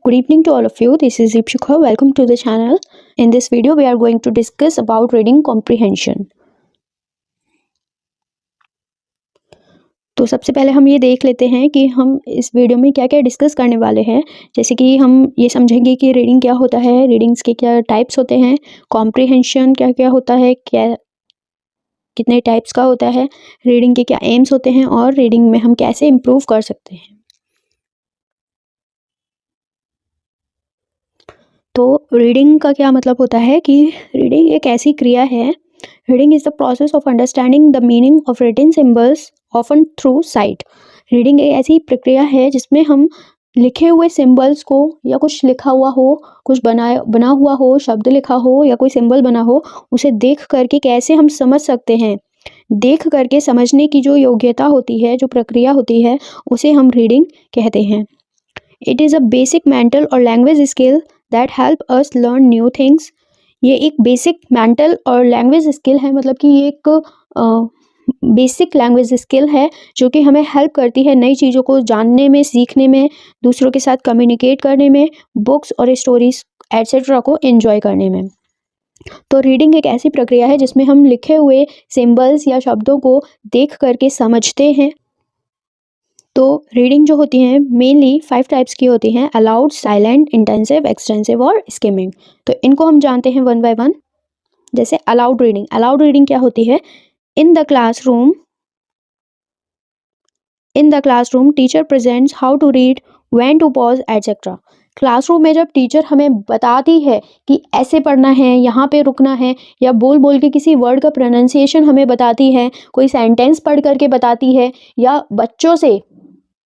Good evening to all of you. This is Deepshikha. Welcome to the channel. In this video, we are going to discuss about reading comprehension. तो सबसे पहले हम ये देख लेते हैं कि हम इस वीडियो में क्या क्या डिस्कस करने वाले हैं। जैसे कि हम ये समझेंगे कि रीडिंग क्या होता है, रीडिंग्स के क्या टाइप्स होते हैं, कॉम्प्रिहेंशन क्या क्या होता है, क्या कितने टाइप्स का होता है, रीडिंग के क्या एम्स होते हैं और रीडिंग में हम कैसे इम्प्रूव कर सकते हैं। तो रीडिंग का क्या मतलब होता है कि रीडिंग एक ऐसी क्रिया है, reading is the process of understanding the meaning of written symbols often through sight. Reading एक ऐसी प्रक्रिया है जिसमें हम लिखे हुए सिंबल्स को या कुछ लिखा हुआ हो, कुछ बना हुआ हो, शब्द लिखा हो या कोई सिंबल बना हो, उसे देख करके कैसे हम समझ सकते हैं। देख करके समझने की जो योग्यता होती है, जो प्रक्रिया होती है, उसे हम रीडिंग कहते हैं। It is a basic mental और language skill that help us learn new things. ये एक बेसिक मेंटल और लैंग्वेज स्किल है, मतलब कि ये एक बेसिक लैंग्वेज स्किल है जो कि हमें हेल्प करती है नई चीज़ों को जानने में, सीखने में, दूसरों के साथ कम्युनिकेट करने में, बुक्स और स्टोरीज एट्सेट्रा को एंजॉय करने में। तो रीडिंग एक ऐसी प्रक्रिया है जिसमें हम लिखे हुए सिंबल्स या शब्दों को देख करके समझते हैं। तो रीडिंग जो होती है मेनली 5 टाइप्स की होती हैं: अलाउड, साइलेंट, इंटेंसिव, एक्सटेंसिव और स्किमिंग। तो इनको हम जानते हैं वन बाय वन। जैसे अलाउड रीडिंग क्या होती है? In the classroom teacher presents how to read, when to pause etcetera. Classroom में जब टीचर हमें बताती है कि ऐसे पढ़ना है, यहाँ पे रुकना है, या बोल बोल के किसी वर्ड का प्रोनाउंसिएशन हमें बताती है, कोई सेंटेंस पढ़ करके बताती है, या बच्चों से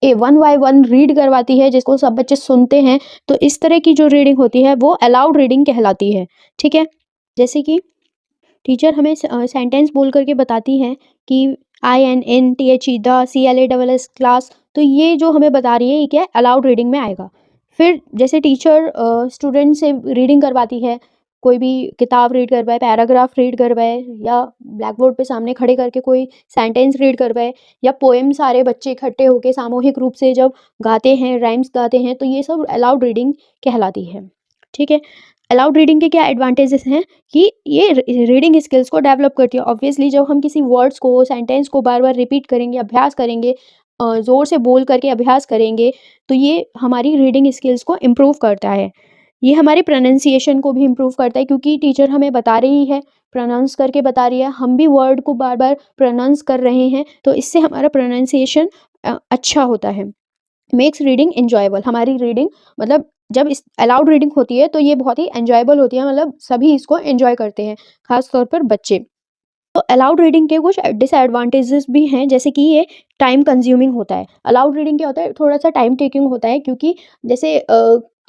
वन बाय वन रीड करवाती है जिसको सब बच्चे सुनते हैं, तो इस तरह की जो रीडिंग होती है वो अलाउड रीडिंग कहलाती है। ठीक है, जैसे कि टीचर हमें सेंटेंस बोल करके बताती है कि INNTHE द CLASS क्लास, तो ये जो हमें बता रही है ये क्या है? अलाउड रीडिंग में आएगा। फिर जैसे टीचर स्टूडेंट से रीडिंग करवाती है, कोई भी किताब रीड करवाए, पैराग्राफ रीड करवाए, या ब्लैक बोर्ड पे सामने खड़े करके कोई सेंटेंस रीड करवाए, या पोएम सारे बच्चे इकट्ठे होकर सामूहिक रूप से जब गाते हैं, राइम्स गाते हैं, तो ये सब अलाउड रीडिंग कहलाती है। ठीक है, अलाउड रीडिंग के क्या एडवांटेजेस हैं कि ये रीडिंग स्किल्स को डेवलप करती है। ऑब्वियसली जब हम किसी वर्ड्स को, सेंटेंस को बार बार रिपीट करेंगे, अभ्यास करेंगे, ज़ोर से बोल करके अभ्यास करेंगे, तो ये हमारी रीडिंग स्किल्स को इम्प्रूव करता है। ये हमारी प्रोनाउंसिएशन को भी इम्प्रूव करता है, क्योंकि टीचर हमें बता रही है, प्रोनाउंस करके बता रही है, हम भी वर्ड को बार बार प्रोनाउंस कर रहे हैं, तो इससे हमारा प्रोनाउंसिएशन अच्छा होता है। Makes reading enjoyable. हमारी रीडिंग, मतलब जब इस अलाउड रीडिंग होती है तो ये बहुत ही एन्जॉयबल होती है, मतलब सभी इसको एन्जॉय करते हैं, खास तौर पर बच्चे। तो अलाउड रीडिंग के कुछ डिसएडवांटेजेस भी हैं, जैसे कि ये टाइम कंज्यूमिंग होता है। अलाउड रीडिंग क्या होता है? थोड़ा सा टाइम टेकिंग होता है, क्योंकि जैसे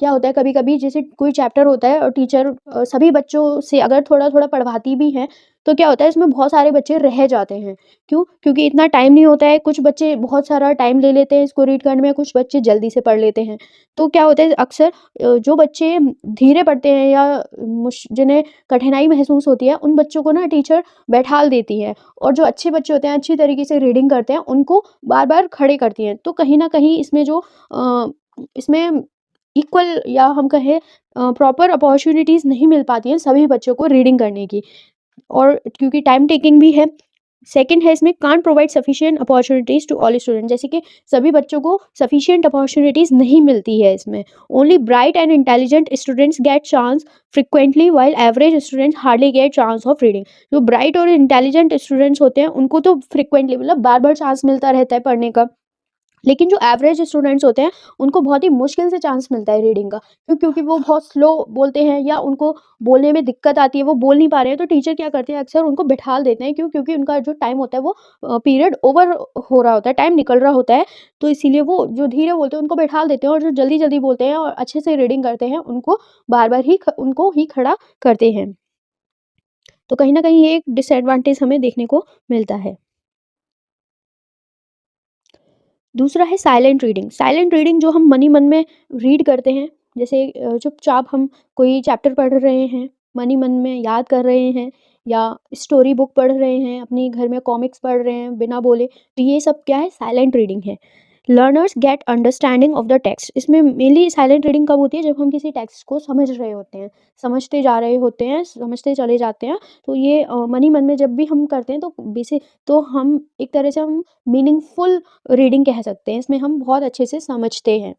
क्या होता है, कभी कभी जैसे कोई चैप्टर होता है और टीचर सभी बच्चों से अगर थोड़ा थोड़ा पढ़वाती भी हैं, तो क्या होता है इसमें बहुत सारे बच्चे रह जाते हैं। क्यों? क्योंकि इतना टाइम नहीं होता है। कुछ बच्चे बहुत सारा टाइम ले लेते हैं इसको रीड करने में, कुछ बच्चे जल्दी से पढ़ लेते हैं। तो क्या होता है, अक्सर जो बच्चे धीरे पढ़ते हैं या जिन्हें कठिनाई महसूस होती है, उन बच्चों को ना टीचर बैठाल देती है, और जो अच्छे बच्चे होते हैं, अच्छी तरीके से रीडिंग करते हैं, उनको बार बार खड़े करती हैं। तो कहीं ना कहीं इसमें जो इसमें इक्वल, या हम कहें प्रॉपर अपॉर्चुनिटीज़ नहीं मिल पाती हैं सभी बच्चों को रीडिंग करने की, और क्योंकि टाइम टेकिंग भी है। सेकंड है, इसमें can't provide sufficient opportunities to all student. जैसे कि सभी बच्चों को सफिशिएंट अपॉर्चुनिटीज़ नहीं मिलती है इसमें। Only bright and intelligent students get chance frequently, while average students hardly get chance of reading. जो ब्राइट और इंटेलिजेंट स्टूडेंट्स होते हैं उनको तो फ्रिक्वेंटली, मतलब बार बार चांस मिलता रहता है पढ़ने का, लेकिन जो एवरेज स्टूडेंट्स होते हैं उनको बहुत ही मुश्किल से चांस मिलता है रीडिंग का। क्योंकि वो बहुत स्लो बोलते हैं, या उनको बोलने में दिक्कत आती है, वो बोल नहीं पा रहे हैं, तो टीचर क्या करते हैं, अक्सर उनको बिठाल देते हैं। क्योंकि उनका जो टाइम होता है वो पीरियड ओवर हो रहा होता है, टाइम निकल रहा होता है, तो इसीलिए वो जो धीरे बोलते हैं उनको बिठाल देते हैं, और जो जल्दी जल्दी बोलते हैं और अच्छे से रीडिंग करते हैं उनको बार बार ही उनको ही खड़ा करते हैं। तो कहीं ना कहीं ये एक डिसएडवांटेज हमें देखने को मिलता है। दूसरा है साइलेंट रीडिंग। साइलेंट रीडिंग जो हम मन ही मन में रीड करते हैं, जैसे चुपचाप हम कोई चैप्टर पढ़ रहे हैं, मन ही मन में याद कर रहे हैं, या स्टोरी बुक पढ़ रहे हैं, अपनी घर में कॉमिक्स पढ़ रहे हैं बिना बोले, तो ये सब क्या है? साइलेंट रीडिंग है। Learners gate understanding of the text. इसमें मेनली साइलेंट रीडिंग कब होती है, जब हम किसी टेक्स्ट को समझ रहे होते हैं, समझते जा रहे होते हैं, समझते चले जाते हैं। तो ये मन ही मन में जब भी हम करते हैं तो बेसिक तो हम एक तरह से हम मीनिंगफुल रीडिंग कह सकते हैं, इसमें हम बहुत अच्छे से समझते हैं।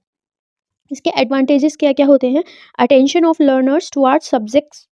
इसके एडवांटेजेस क्या क्या होते हैं, attention of learners towards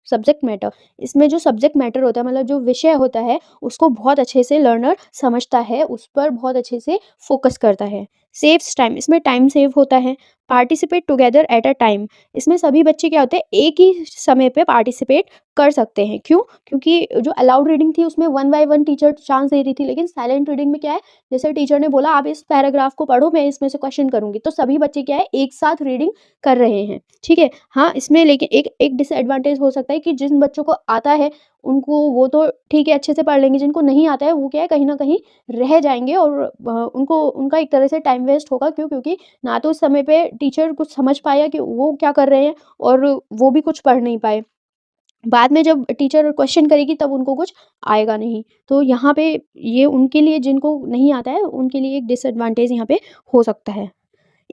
subject matter. इसमें जो सब्जेक्ट मैटर होता है, मतलब जो विषय होता है, उसको बहुत अच्छे से लर्नर समझता है, उस पर बहुत अच्छे से फोकस करता है। सेव्स टाइम, इसमें टाइम सेव होता है। Participate together at a time, इसमें सभी बच्चे क्या होते हैं, एक ही समय पे पार्टिसिपेट कर सकते हैं। क्यों? क्योंकि जो अलाउड रीडिंग थी उसमें one by one teacher chance दे रही थी, लेकिन साइलेंट रीडिंग में क्या है, जैसे टीचर ने बोला आप इस पैराग्राफ को पढ़ो, मैं इसमें से क्वेश्चन करूंगी, तो सभी बच्चे क्या है, एक साथ रीडिंग कर रहे हैं। ठीक है। हाँ, इसमें लेकिन एक एक डिसएडवांटेज हो सकता है कि जिन बच्चों को आता है उनको वो तो ठीक है अच्छे से पढ़ लेंगे, जिनको नहीं आता है वो क्या है, कहीं ना कहीं रह जाएंगे और उनको उनका एक तरह से टाइम वेस्ट होगा। क्यों? क्योंकि ना तो उस समय पे टीचर कुछ समझ पाया कि वो क्या कर रहे हैं, और वो भी कुछ पढ़ नहीं पाए। बाद में जब टीचर क्वेश्चन करेगी तब उनको कुछ आएगा नहीं। तो यहाँ पे ये उनके लिए, जिनको नहीं आता है उनके लिए एक डिसएडवांटेज यहाँ पे हो सकता है।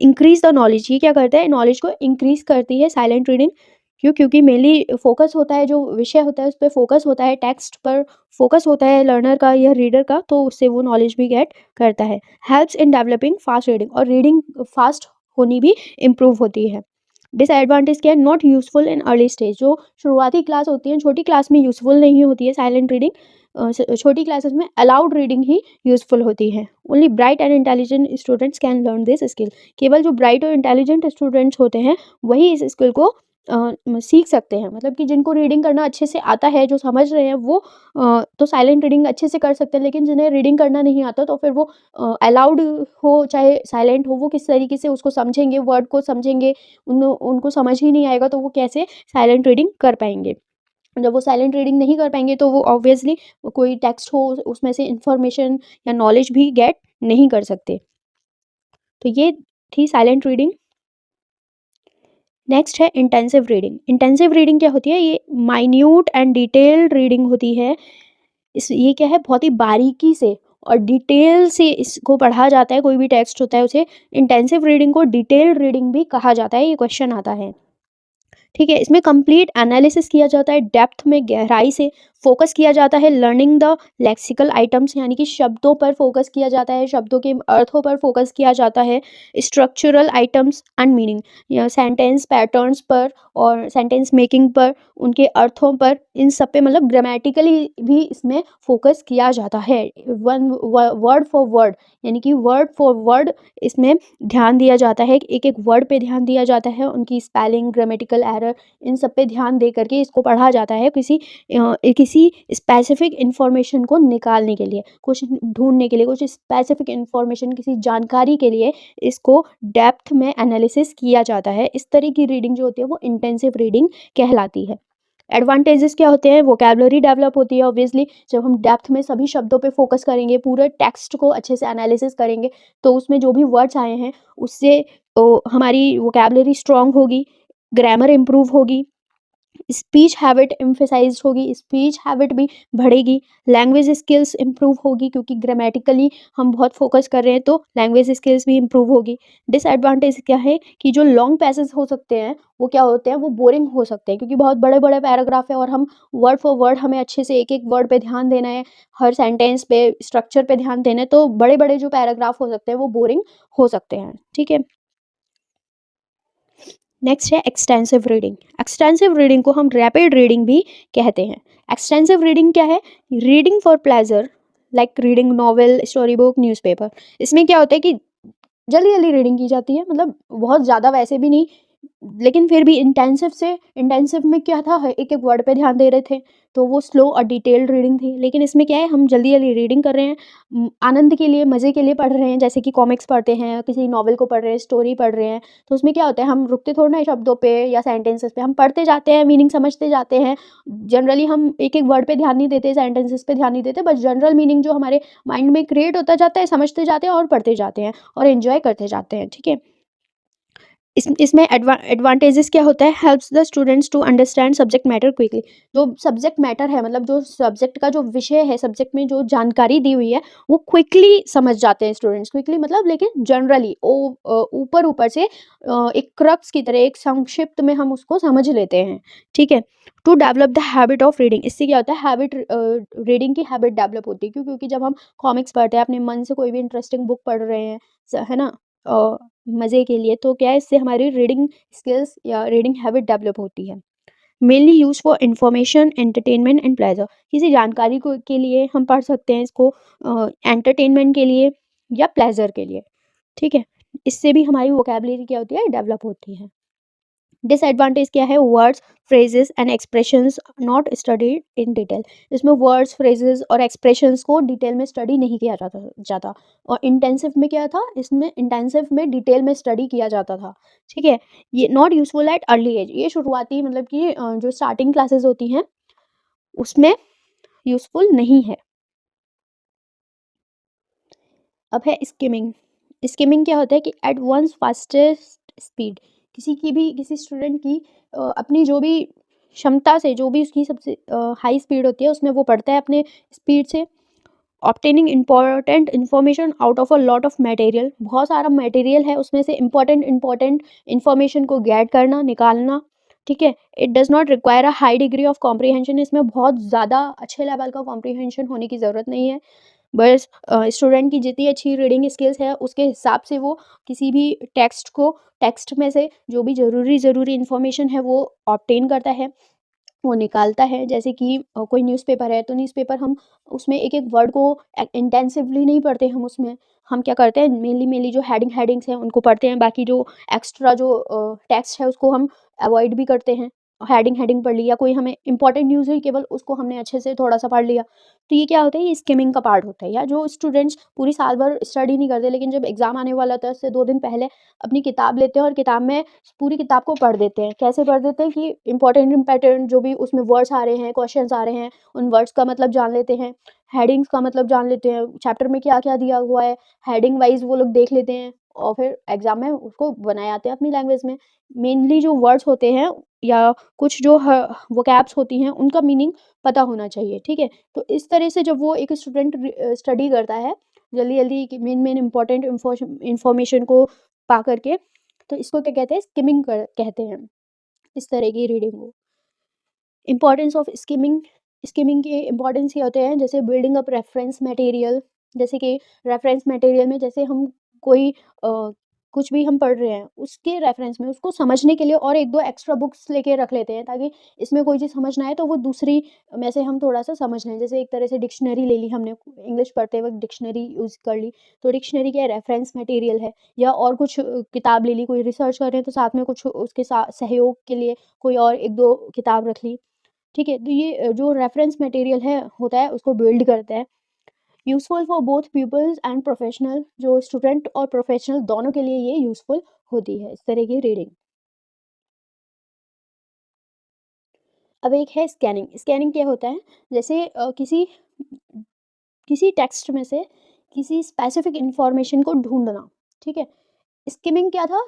इंक्रीज द नॉलेज, ये क्या करता है, नॉलेज को इंक्रीज करती है साइलेंट रीडिंग। क्यों? क्योंकि मेनली फोकस होता है, जो विषय होता है उस पर फोकस होता है, टेक्स्ट पर फोकस होता है लर्नर का या रीडर का, तो उससे वो नॉलेज भी गेट करता है। Helps in developing fast reading, और रीडिंग फास्ट होनी भी इम्प्रूव होती है। डिसएडवांटेज क्या है, not useful in early stage, जो शुरुआती क्लास होती है, छोटी क्लास में यूजफुल नहीं होती है साइलेंट रीडिंग। छोटी क्लासेस में अलाउड रीडिंग ही यूजफुल होती है। Only bright and intelligent students can learn this skill, केवल जो ब्राइट और इंटेलिजेंट स्टूडेंट्स होते हैं वही इस स्किल को सीख सकते हैं। मतलब कि जिनको रीडिंग करना अच्छे से आता है, जो समझ रहे हैं, वो तो साइलेंट रीडिंग अच्छे से कर सकते हैं, लेकिन जिन्हें रीडिंग करना नहीं आता तो फिर वो अलाउड हो चाहे साइलेंट हो, वो किस तरीके से उसको समझेंगे, वर्ड को समझेंगे, उनको समझ ही नहीं आएगा तो वो कैसे साइलेंट रीडिंग कर पाएंगे। जब वो साइलेंट रीडिंग नहीं कर पाएंगे तो वो ऑब्वियसली कोई टेक्स्ट हो उसमें से इंफॉर्मेशन या नॉलेज भी गेट नहीं कर सकते। तो ये थी साइलेंट रीडिंग। नेक्स्ट है इंटेंसिव रीडिंग। इंटेंसिव रीडिंग क्या होती है, ये माइन्यूट एंड डिटेल्ड रीडिंग होती है। ये क्या है, बहुत ही बारीकी से और डिटेल से इसको पढ़ा जाता है, कोई भी टेक्स्ट होता है उसे इंटेंसिव रीडिंग को डिटेल्ड रीडिंग भी कहा जाता है। ये क्वेश्चन आता है। ठीक है। इसमें कंप्लीट एनालिसिस किया जाता है, डेप्थ में गहराई से फोकस किया जाता है, लर्निंग द लेक्सिकल आइटम्स, यानी कि शब्दों पर फोकस किया जाता है, शब्दों के अर्थों पर फोकस किया जाता है, स्ट्रक्चरल आइटम्स एंड मीनिंग, या सेंटेंस पैटर्न्स पर और सेंटेंस मेकिंग पर, उनके अर्थों पर, इन सब पे, मतलब ग्रामेटिकली भी इसमें फोकस किया जाता है। वन वर्ड फॉर वर्ड, यानी कि वर्ड फॉर वर्ड इसमें ध्यान दिया जाता है, एक एक वर्ड पे ध्यान दिया जाता है, उनकी स्पेलिंग, ग्रामेटिकल एरर, इन सब पे ध्यान दे करके इसको पढ़ा जाता है, किसी स्पेसिफिक इंफॉर्मेशन को निकालने के लिए, कुछ ढूंढने के लिए, कुछ स्पेसिफिक इंफॉर्मेशन, किसी जानकारी के लिए इसको डेप्थ में एनालिसिस किया जाता है। इस तरह की रीडिंग जो होती है वो इंटेंसिव रीडिंग कहलाती है। एडवांटेजेस क्या होते हैं, वोकैबुलरी डेवलप होती है ऑब्वियसली, जब हम डेप्थ में सभी शब्दों पे फोकस करेंगे, पूरे टेक्स्ट को अच्छे से एनालिसिस करेंगे, तो उसमें जो भी वर्ड्स आए हैं उससे हमारी वोकैबुलरी स्ट्रांग होगी, ग्रामर इम्प्रूव होगी, स्पीच हैबिट एम्फेसाइज होगी, स्पीच हैबिट भी बढ़ेगी, लैंग्वेज स्किल्स इंप्रूव होगी, क्योंकि ग्रामेटिकली हम बहुत फोकस कर रहे हैं तो लैंग्वेज स्किल्स भी इंप्रूव होगी। डिसएडवांटेज क्या है कि जो लॉन्ग पैसेज हो सकते हैं वो क्या होते हैं, वो बोरिंग हो सकते हैं, क्योंकि बहुत बड़े बड़े पैराग्राफ है और हम वर्ड फॉर वर्ड हमें अच्छे से एक एक वर्ड पे ध्यान देना है, हर सेंटेंस पे, स्ट्रक्चर पे ध्यान देना है, तो बड़े बड़े जो पैराग्राफ हो सकते हैं वो बोरिंग हो सकते हैं। ठीक है। नेक्स्ट है एक्सटेंसिव रीडिंग। एक्सटेंसिव रीडिंग को हम रैपिड रीडिंग भी कहते हैं। एक्सटेंसिव रीडिंग क्या है, reading for pleasure, like reading novel, story book, newspaper. इसमें क्या होता है कि जल्दी जल्दी रीडिंग की जाती है, मतलब बहुत ज़्यादा वैसे भी नहीं, लेकिन फिर भी इंटेंसिव में क्या था, एक एक वर्ड पे ध्यान दे रहे थे, तो वो स्लो और डिटेल्ड रीडिंग थी। लेकिन इसमें क्या है, हम जल्दी जल्दी रीडिंग कर रहे हैं, आनंद के लिए, मज़े के लिए पढ़ रहे हैं, जैसे कि कॉमिक्स पढ़ते हैं, किसी नॉवल को पढ़ रहे हैं, स्टोरी पढ़ रहे हैं, तो उसमें क्या होता है, हम रुकते थोड़ा ना शब्दों पे या सेंटेंसेस पे, हम पढ़ते जाते हैं, मीनिंग समझते जाते हैं। जनरली हम एक एक वर्ड पे ध्यान नहीं देते, सेंटेंसेस पे ध्यान नहीं देते, बस जनरल मीनिंग जो हमारे माइंड में क्रिएट होता जाता है, समझते जाते हैं और पढ़ते जाते हैं और एंजॉय करते जाते हैं। ठीक है। इसमें एडवांटेजेस क्या होता है, helps the students to understand subject matter quickly. जो सब्जेक्ट मैटर है, मतलब जो सब्जेक्ट का जो विषय है, सब्जेक्ट में जो जानकारी दी हुई है वो क्विकली समझ जाते हैं स्टूडेंट्स। क्विकली मतलब, लेकिन जनरली ऊपर ऊपर से एक क्रक्स की तरह, एक संक्षिप्त में हम उसको समझ लेते हैं, ठीक है। To develop the habit of reading, इससे क्या होता है, हैबिट, रीडिंग की हैबिट डेवलप होती है। क्यों? क्योंकि जब हम कॉमिक्स पढ़ते हैं, अपने मन से कोई भी इंटरेस्टिंग बुक पढ़ रहे हैं, है ना, मज़े के लिए, तो क्या है, इससे हमारी रीडिंग स्किल्स या रीडिंग हैबिट डेवलप होती है। Mainly use for information, entertainment and pleasure. किसी जानकारी को के लिए हम पढ़ सकते हैं इसको, एंटरटेनमेंट के लिए या प्लेजर के लिए, ठीक है। इससे भी हमारी वोकेबलरी क्या होती है, डेवलप होती है। डिसएडवांटेज क्या है, words, phrases and expressions not studied in detail. इसमें वर्ड्स, फ्रेजेस और एक्सप्रेशंस को डिटेल में स्टडी नहीं किया जाता। और इंटेंसिव में क्या था, इसमें इंटेंसिव में डिटेल में स्टडी किया जाता था, ठीक है। ये not useful at early age, ये शुरुआती, मतलब कि जो स्टार्टिंग क्लासेस होती हैं उसमें यूजफुल नहीं है। अब है स्किमिंग। स्किमिंग क्या होता है कि एट वंस फास्टेस्ट स्पीड, किसी स्टूडेंट की अपनी जो भी क्षमता से, जो भी उसकी सबसे हाई स्पीड होती है उसमें वो पढ़ता है अपने स्पीड से। Obtaining important information out of a lot of material, बहुत सारा मटेरियल है उसमें से इंपॉर्टेंट इन्फॉर्मेशन को गेट करना, निकालना, ठीक है। It does not require a high degree of comprehension, इसमें बहुत ज़्यादा अच्छे लेवल का कॉम्प्रीहेंशन होने की ज़रूरत नहीं है। बस स्टूडेंट की जितनी अच्छी रीडिंग स्किल्स है उसके हिसाब से वो किसी भी टेक्स्ट में से जो भी ज़रूरी इन्फॉर्मेशन है वो ऑब्टेन करता है, वो निकालता है। जैसे कि कोई न्यूज़पेपर है, तो न्यूज़पेपर हम उसमें एक-एक वर्ड को इंटेंसिवली नहीं पढ़ते, हम क्या करते हैं, मेनली जो हेडिंग्स हैं उनको पढ़ते हैं, बाकी जो एक्स्ट्रा जो टेक्स्ट है उसको हम अवॉइड भी करते हैं। हेडिंग पढ़ ली, या कोई हमें इंपॉर्टेंट न्यूज़ हुई, केवल उसको हमने अच्छे से थोड़ा-सा पढ़ लिया। तो ये क्या होता है, ये स्किमिंग का पार्ट होता है। या जो स्टूडेंट्स पूरी साल भर स्टडी नहीं करते, लेकिन जब एग्ज़ाम आने वाला होता है उससे 2 दिन पहले अपनी किताब लेते हैं और किताब में पूरी किताब को पढ़ देते हैं। कैसे पढ़ देते हैं कि इम्पोर्टेंट जो भी उसमें वर्ड्स आ रहे हैं, क्वेश्चंस आ रहे हैं, उन वर्ड्स का मतलब जान लेते हैं, हेडिंग्स का मतलब जान लेते हैं, चैप्टर में क्या-क्या दिया हुआ है, हेडिंग वाइज़ वो लोग देख लेते हैं और फिर एग्ज़ाम में उसको बनाए आते हैं अपनी लैंग्वेज में। मेनली जो वर्ड्स होते हैं या कुछ जो वोकैब्स होती हैं, उनका मीनिंग पता होना चाहिए, ठीक है। तो इस तरह से जब वो एक स्टूडेंट स्टडी करता है, जल्दी-जल्दी की मेन इम्पोर्टेंट इन्फॉर्मेशन को पा कर के, तो इसको क्या कहते हैं, स्किमिंग कहते हैं, इस तरह की रीडिंग को। इम्पोर्टेंस ऑफ स्किमिंग, स्किमिंग के इम्पोर्टेंस ये होते हैं, जैसे बिल्डिंग अप रेफरेंस मटेरियल। जैसे कि रेफरेंस मटेरियल में, जैसे हम कोई कुछ भी हम पढ़ रहे हैं उसके रेफरेंस में उसको समझने के लिए और एक दो एक्स्ट्रा बुक्स लेके रख लेते हैं, ताकि इसमें कोई चीज़ समझ ना आए तो वो दूसरी में से हम थोड़ा सा समझ लें। जैसे एक तरह से डिक्शनरी ले ली हमने, इंग्लिश पढ़ते वक्त डिक्शनरी यूज़ कर ली, तो डिक्शनरी क्या रेफरेंस मटेरियल है। या और कुछ किताब ले ली, कोई रिसर्च कर रहे हैं तो साथ में कुछ उसके साथ सहयोग के लिए कोई और एक दो किताब रख ली, ठीक है। तो ये जो रेफरेंस मटेरियल है होता है उसको बिल्ड करता है। Useful for both peoples and professional, जो स्टूडेंट और प्रोफेशनल दोनों के लिए ये यूज़फुल होती है इस तरह की रीडिंग। अब एक है स्कैनिंग। स्कैनिंग क्या होता है, जैसे किसी टेक्स्ट में से किसी स्पेसिफिक इंफॉर्मेशन को ढूंढना, ठीक है। स्किमिंग क्या था,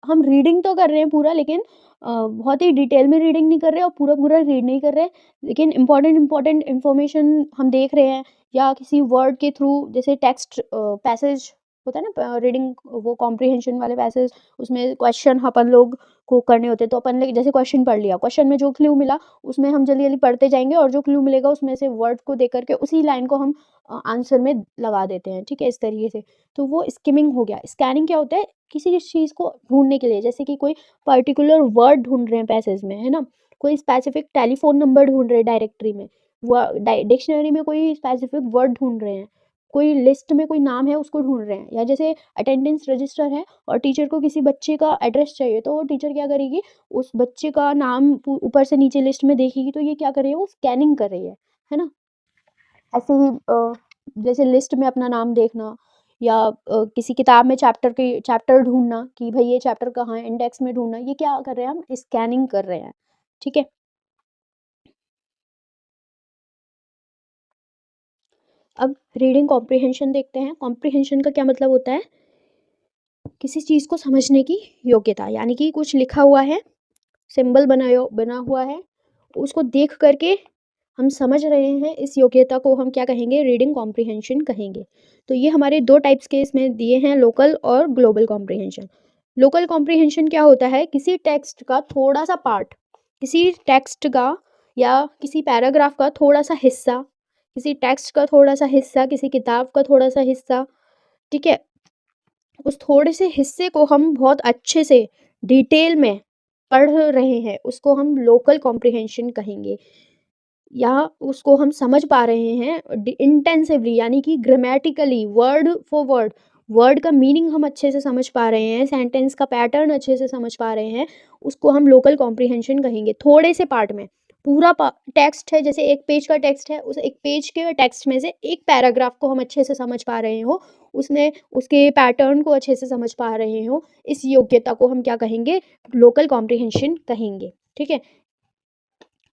हम रीडिंग तो कर रहे हैं पूरा, लेकिन बहुत ही डिटेल में रीडिंग नहीं कर रहे और पूरा रीड नहीं कर रहे, लेकिन इंपॉर्टेंट इन्फॉर्मेशन हम देख रहे हैं, या किसी वर्ड के थ्रू, जैसे टेक्स्ट पैसेज होता है ना, रीडिंग वो कॉम्प्रिहेंशन वाले पैसेज, उसमें क्वेश्चन अपन लोग को करने होते हैं, तो अपन जैसे क्वेश्चन पढ़ लिया, क्वेश्चन में जो क्लू मिला उसमें हम जल्दी जल्दी पढ़ते जाएंगे, और जो क्लू मिलेगा उसमें से वर्ड को देख करके उसी लाइन को हम आंसर में लगा देते हैं, ठीक है, इस तरीके से। तो वो स्किमिंग हो गया। स्कैनिंग क्या होता है, किसी चीज़ को ढूँढने के लिए, जैसे कि कोई पर्टिकुलर वर्ड ढूँढ रहे हैं पैसेज में, है ना? कोई स्पेसिफिक टेलीफ़ोन नंबर ढूँढ रहे हैं डायरेक्टरी में, व डिक्शनरी में कोई स्पेसिफिक वर्ड ढूँढ रहे हैं, कोई लिस्ट में कोई नाम है उसको ढूँढ रहे हैं, या जैसे अटेंडेंस रजिस्टर है और टीचर को किसी बच्चे का एड्रेस चाहिए, तो वो टीचर क्या करेगी, उस बच्चे का नाम ऊपर से नीचे लिस्ट में देखेगी, तो ये क्या कर रही है, वो स्कैनिंग कर रही है ना? ऐसे ही जैसे लिस्ट में अपना नाम देखना, या किसी किताब में चैप्टर ढूँढना कि भई ये चैप्टर कहाँ है, इंडेक्स में ढूँढना, ये क्या कर रहे हैं, हम स्कैनिंग कर रहे हैं, ठीक है। अब रीडिंग कॉम्प्रिहेंशन देखते हैं। कॉम्प्रिहेंशन का क्या मतलब होता है, किसी चीज़ को समझने की योग्यता, यानी कि कुछ लिखा हुआ है, सिंबल बना हुआ है, उसको देख करके हम समझ रहे हैं, इस योग्यता को हम क्या कहेंगे, रीडिंग कॉम्प्रिहेंशन कहेंगे। तो ये हमारे दो टाइप्स के इसमें दिए हैं, लोकल और ग्लोबल कॉम्प्रिहेंशन। लोकल कॉम्प्रिहेंशन क्या होता है, किसी टेक्स्ट का थोड़ा सा पार्ट, किसी टेक्स्ट का या किसी पैराग्राफ का थोड़ा सा हिस्सा, किसी टेक्स्ट का थोड़ा सा हिस्सा, किसी किताब का थोड़ा सा हिस्सा, ठीक है, उस थोड़े से हिस्से को हम बहुत अच्छे से डिटेल में पढ़ रहे हैं, उसको हम लोकल कॉम्प्रिहेंशन कहेंगे। या उसको हम समझ पा रहे हैं इंटेंसिवली, यानी कि grammatically, word for word, word का मीनिंग हम अच्छे से समझ पा रहे हैं, सेंटेंस का पैटर्न अच्छे से समझ पा रहे हैं, उसको हम लोकल कॉम्प्रिहेंशन कहेंगे। थोड़े से पार्ट में, पूरा टेक्स्ट है, जैसे एक पेज का टेक्स्ट है, उस एक पेज के टेक्स्ट में से एक पैराग्राफ को हम अच्छे से समझ पा रहे हो, उसमें उसके पैटर्न को अच्छे से समझ पा रहे हो, इस योग्यता को हम क्या कहेंगे, लोकल कॉम्प्रिहेंशन कहेंगे। ठीक है।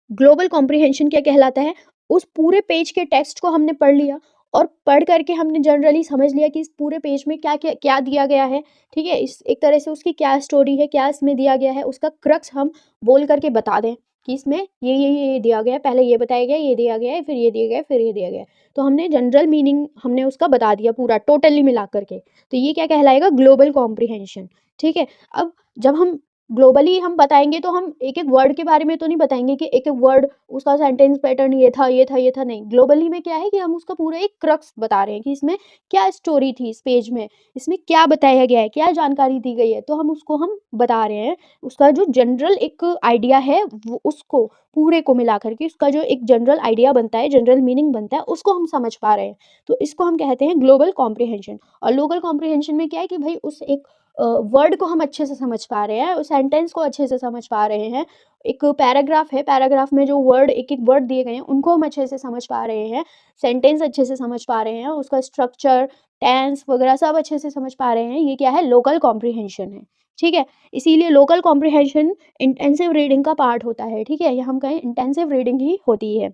ग्लोबल कॉम्प्रिहेंशन क्या कहलाता है, उस पूरे पेज के टेक्स्ट को हमने पढ़ लिया और पढ़ करके हमने जनरली समझ लिया कि इस पूरे पेज में क्या क्या क्या दिया गया है। ठीक है, इस एक तरह से उसकी क्या स्टोरी है, क्या इसमें दिया गया है, उसका क्रक्स हम बोल करके बता दें कि इसमें ये दिया गया है, पहले ये बताया गया, ये दिया गया है, फिर ये दिया गया है, फिर ये दिया गया है। तो हमने जनरल मीनिंग हमने उसका बता दिया पूरा टोटली मिला करके, तो ये क्या कहलाएगा, ग्लोबल कॉम्प्रिहेंशन। ठीक है। अब जब हम ग्लोबली हम बताएंगे तो हम एक एक वर्ड के बारे में तो नहीं बताएंगे कि एक एक वर्ड उसका सेंटेंस पैटर्न ये था ये था ये था, नहीं। ग्लोबली में क्या है कि हम उसका पूरा एक क्रक्स बता रहे हैं कि इसमें क्या स्टोरी थी, इस पेज में इसमें क्या बताया गया है, क्या जानकारी दी गई है, तो हम उसको हम बता रहे हैं। उसका जो जनरल एक आइडिया है, वो उसको पूरे को मिला करके उसका जो एक जनरल आइडिया बनता है, जनरल मीनिंग बनता है, उसको हम समझ पा रहे हैं, तो इसको हम कहते हैं ग्लोबल कॉम्प्रिहेंशन। और लोकल कॉम्प्रिहेंशन में क्या है कि भाई उस एक वर्ड को हम अच्छे से समझ पा रहे हैं, उस सेंटेंस को अच्छे से समझ पा रहे हैं। एक पैराग्राफ है, पैराग्राफ में जो वर्ड एक एक वर्ड दिए गए हैं उनको हम अच्छे से समझ पा रहे हैं, सेंटेंस अच्छे से समझ पा रहे हैं, उसका स्ट्रक्चर, टेंस वगैरह सब अच्छे से समझ पा रहे हैं, ये क्या है, लोकल कॉम्प्रिहेंशन है। ठीक है। इसीलिए लोकल कॉम्प्रिहेंशन इंटेंसिव रीडिंग का पार्ट होता है। ठीक है, ये हम कहें इंटेंसिव रीडिंग ही होती है।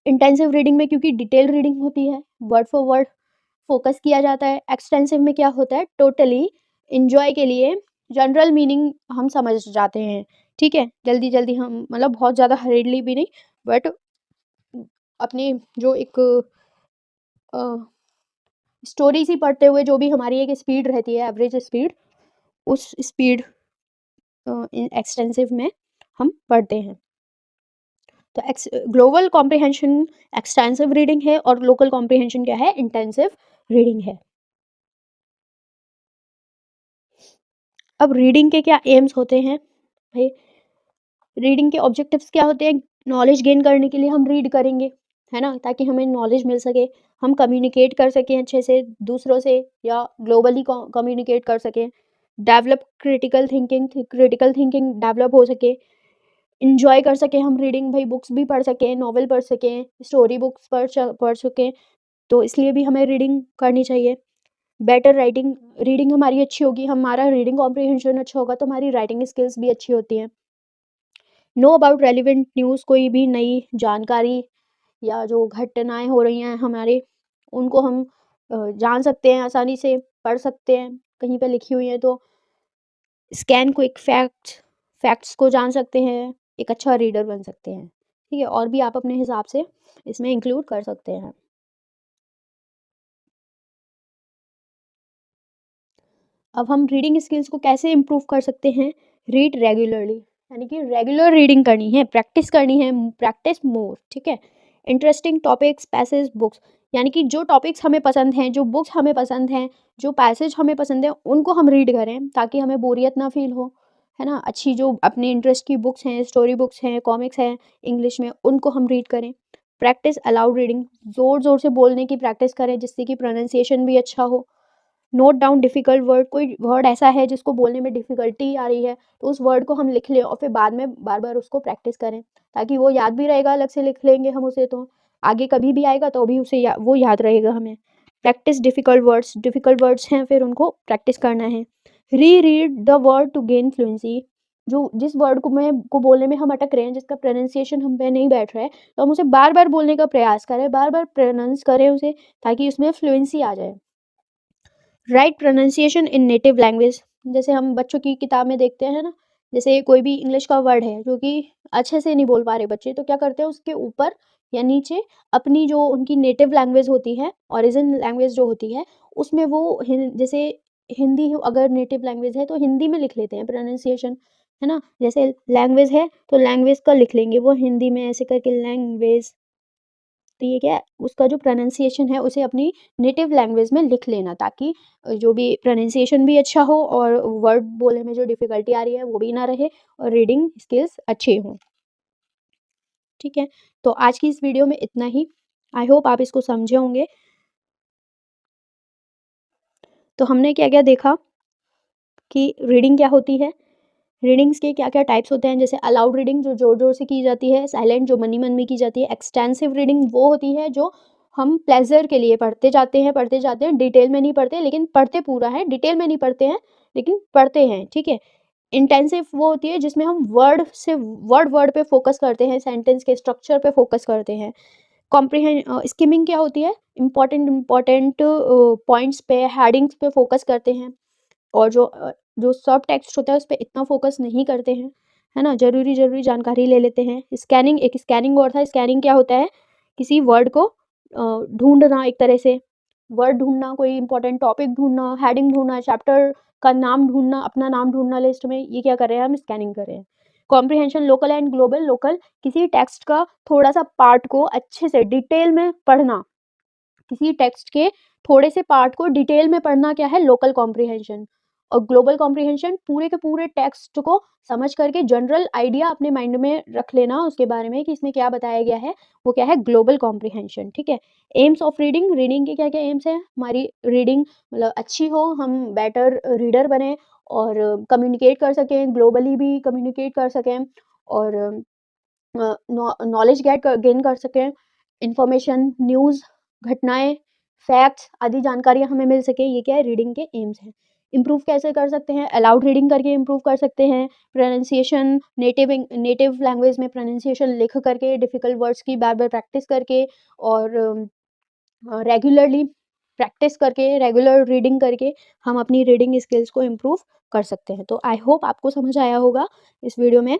इंटेंसिव रीडिंग में क्योंकि डिटेल रीडिंग होती है, वर्ड फॉर वर्ड फोकस किया जाता है। एक्सटेंसिव में क्या होता है, टोटली इंजॉय के लिए जनरल मीनिंग हम समझ जाते हैं। ठीक है, जल्दी जल्दी हम, मतलब बहुत ज़्यादा हरीडली भी नहीं, बट अपनी जो एक स्टोरी सी पढ़ते हुए जो भी हमारी एक स्पीड रहती है, एवरेज स्पीड, उस स्पीड एक्सटेंसिव में हम पढ़ते हैं। तो ग्लोबल कॉम्प्रिहेंशन एक्सटेंसिव रीडिंग है और लोकल कॉम्प्रिहेंशन क्या है, इंटेंसिव रीडिंग है। अब रीडिंग के क्या एम्स होते हैं भाई, रीडिंग के ऑब्जेक्टिव्स क्या होते हैं, नॉलेज गेन करने के लिए हम रीड करेंगे, है ना, ताकि हमें नॉलेज मिल सके, हम कम्युनिकेट कर सकें अच्छे से दूसरों से, या ग्लोबली कम्युनिकेट कर सकें, डेवलप क्रिटिकल थिंकिंग डेवलप हो सके, इंजॉय कर सकें हम रीडिंग, भाई बुक्स भी पढ़ सकें, नॉवल पढ़ सकें, स्टोरी बुक्स पढ़ सकें, तो इसलिए भी हमें रीडिंग करनी चाहिए। बेटर राइटिंग, रीडिंग हमारी अच्छी होगी, हमारा रीडिंग कॉम्प्रिहेंशन अच्छा होगा तो हमारी राइटिंग स्किल्स भी अच्छी होती हैं। नो अबाउट रेलिवेंट न्यूज़, कोई भी नई जानकारी या जो घटनाएं हो रही हैं हमारे, उनको हम जान सकते हैं, आसानी से पढ़ सकते हैं, कहीं पे लिखी हुई है तो स्कैन क्विक फैक्ट्स को जान सकते हैं, एक अच्छा रीडर बन सकते हैं। ठीक है, और भी आप अपने हिसाब से इसमें इंक्लूड कर सकते हैं। अब हम रीडिंग स्किल्स को कैसे इम्प्रूव कर सकते हैं, रीड रेगुलरली, यानी कि रेगुलर रीडिंग करनी है, प्रैक्टिस करनी है, प्रैक्टिस मोर। ठीक है। इंटरेस्टिंग टॉपिक्स, पैसेज, बुक्स, यानी कि जो टॉपिक्स हमें पसंद हैं, जो बुक्स हमें पसंद हैं, जो पैसेज हमें पसंद है, उनको हम रीड करें ताकि हमें बोरियत ना फील हो, है ना। अच्छी जो अपने इंटरेस्ट की बुक्स हैं, स्टोरी बुक्स हैं, कॉमिक्स हैं इंग्लिश में, उनको हम रीड करें। प्रैक्टिस अलाउड रीडिंग, ज़ोर ज़ोर से बोलने की प्रैक्टिस करें जिससे कि प्रोनाउंसिएशन भी अच्छा हो। नोट डाउन डिफ़िकल्ट वर्ड, कोई वर्ड ऐसा है जिसको बोलने में डिफ़िकल्टी आ रही है तो उस वर्ड को हम लिख लें और फिर बाद में बार बार उसको प्रैक्टिस करें ताकि वो याद भी रहेगा, अलग से लिख लेंगे हम उसे तो आगे कभी भी आएगा तो भी उसे वो याद रहेगा हमें। प्रैक्टिस डिफ़िकल्ट वर्ड्स हैं फिर उनको प्रैक्टिस करना है। Reread the word to gain fluency, जो जिस वर्ड को बोलने में हम अटक रहे हैं, जिसका प्रोनाउंसिएशन हम पे नहीं बैठ रहा है, तो हम उसे बार बार बोलने का प्रयास करें, बार बार प्रोनाउंस करें उसे ताकि उसमें फ्लुएंसी आ जाए। Right pronunciation in native language. जैसे हम बच्चों की किताब में देखते हैं ना, जैसे कोई भी इंग्लिश का वर्ड है जो कि अच्छे से नहीं बोल पा रहे बच्चे, तो क्या करते हैं उसके ऊपर या नीचे अपनी जो उनकी नेटिव लैंग्वेज होती है, ओरिजिन लैंग्वेज जो होती है, उसमें वो जैसे हिंदी अगर नेटिव लैंग्वेज है तो हिंदी में लिख लेते हैं प्रोनाउंसिएशन, है ना। जैसे लैंग्वेज है तो लैंग्वेज का लिख लेंगे वो हिंदी में ऐसे करके लैंग्वेज। तो ये क्या है, उसका जो प्रोनाउंसिएशन है उसे अपनी नेटिव लैंग्वेज में लिख लेना, ताकि जो भी प्रोनाउंसिएशन भी अच्छा हो और वर्ड बोलने में जो डिफ़िकल्टी आ रही है वो भी ना रहे और रीडिंग स्किल्स अच्छे हों। ठीक है, तो आज की इस वीडियो में इतना ही। आई होप आप इसको समझे होंगे। तो हमने क्या-क्या देखा कि रीडिंग क्या होती है, रीडिंग्स के क्या-क्या टाइप्स होते हैं, जैसे अलाउड रीडिंग जो ज़ोर-ज़ोर से की जाती है, साइलेंट जो मनी-मन में की जाती है, एक्सटेंसिव रीडिंग वो होती है जो हम प्लेज़र के लिए पढ़ते जाते हैं, डिटेल में नहीं पढ़ते लेकिन पढ़ते पूरा है, डिटेल में नहीं पढ़ते हैं लेकिन पढ़ते हैं, ठीक है। इंटेंसिव वो होती है जिसमें हम वर्ड पे फ़ोकस करते हैं, सेंटेंस के स्ट्रक्चर पे फ़ोकस करते हैं। स्किमिंग क्या होती है, इम्पोर्टेंट पॉइंट्स पे, हेडिंग्स पे फ़ोकस करते हैं और जो सब टेक्स्ट होता है उस पे इतना फ़ोकस नहीं करते हैं, है ना? ज़रूरी जानकारी ले लेते हैं। स्कैनिंग और था, स्कैनिंग क्या होता है? किसी वर्ड को ढूँढना एक तरह से, वर्ड ढूँढना, कोई इम्पोर्टेंट टॉपिक ढूँढना, हेडिंग ढूँढना, चैप्टर का नाम ढूँढना, अपना नाम ढूँढना लिस्ट में, ये क्या कर रहे हैं हम? स्कैनिंग कर रहे हैं। Comprehension local and global, local किसी टेक्स्ट का थोड़ा-सा पार्ट को अच्छे से डिटेल में पढ़ना, किसी टेक्स्ट के थोड़े से पार्ट को डिटेल में पढ़ना क्या है? Local comprehension. और ग्लोबल कॉम्प्रिहेंशन पूरे के पूरे टेक्स्ट को समझ करके जनरल आइडिया अपने माइंड में रख लेना उसके बारे में कि इसमें क्या बताया गया है, वो क्या है? ग्लोबल कॉम्प्रिहेंशन, ठीक है। एम्स ऑफ रीडिंग, रीडिंग के क्या-क्या एम्स हैं? हमारी रीडिंग मतलब अच्छी हो, हम बेटर रीडर बनें और कम्युनिकेट कर सकें, ग्लोबली भी कम्युनिकेट कर सकें और नॉलेज गेन कर सकें, इन्फॉर्मेशन, न्यूज़, घटनाएँ, फैक्ट्स आदि जानकारियाँ हमें मिल सके, ये क्या है? रीडिंग के एम्स हैं। इम्प्रूव कैसे कर सकते हैं? अलाउड रीडिंग करके इम्प्रूव कर सकते हैं, प्रोनंसिएशन नेटिव लैंग्वेज में प्रोनंसिएशन लिख करके, डिफ़िकल्ट वर्ड्स की बार-बार प्रैक्टिस करके और रेगुलरली प्रैक्टिस करके, रेगुलर रीडिंग करके हम अपनी रीडिंग स्किल्स को इम्प्रूव कर सकते हैं। तो आई होप आपको समझ आया होगा इस वीडियो में।